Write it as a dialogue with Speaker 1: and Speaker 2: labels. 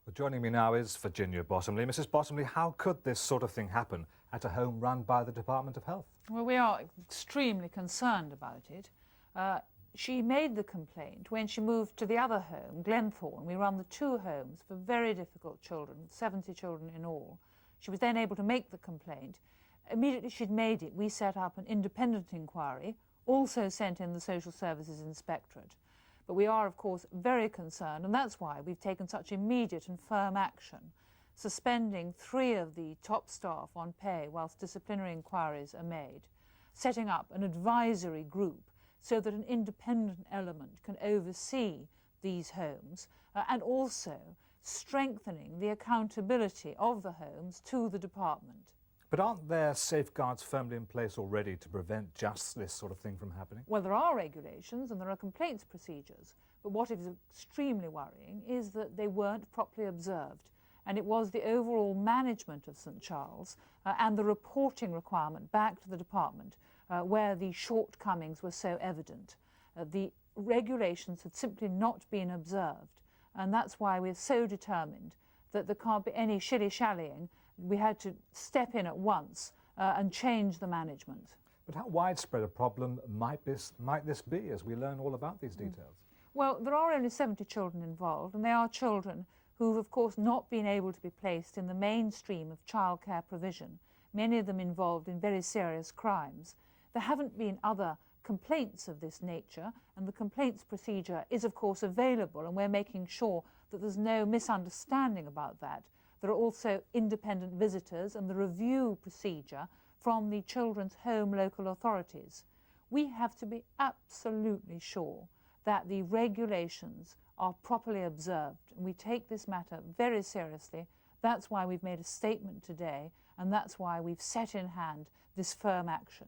Speaker 1: Well, joining me now is Virginia Bottomley. Mrs. Bottomley, how could this sort of thing happen at a home run by the Department of Health?
Speaker 2: Well, we are extremely concerned about it. She made the complaint when she moved to the other home, Glenthorne. We run the two homes for very difficult children, 70 children in all. She was then able to make the complaint. Immediately she'd made it, we set up an independent inquiry, also sent in the Social Services Inspectorate. But we are, of course, very concerned, and that's why we've taken such immediate and firm action, suspending 3 of the top staff on pay whilst disciplinary inquiries are made, setting up an advisory group so that an independent element can oversee these homes, and also strengthening the accountability of the homes to the department.
Speaker 1: But aren't there safeguards firmly in place already to prevent just this sort of thing from happening?
Speaker 2: Well, there are regulations and there are complaints procedures, but what is extremely worrying is that they weren't properly observed, and it was the overall management of St Charles and the reporting requirement back to the department where the shortcomings were so evident. The regulations had simply not been observed, and that's why we're so determined that there can't be any shilly-shallying. We had to step in at once and change the management. But
Speaker 1: how widespread a problem might this be as we learn all about these details?
Speaker 2: Well, there are only 70 children involved, and they are children who've, of course, not been able to be placed in the mainstream of childcare provision, many of them involved in very serious crimes. There haven't been other complaints of this nature, and the complaints procedure is, of course, available, and we're making sure that there's no misunderstanding about that. There are also independent visitors and the review procedure from the children's home local authorities. We have to be absolutely sure that the regulations are properly observed, and we take this matter very seriously. That's why we've made a statement today, and that's why we've set in hand this firm action.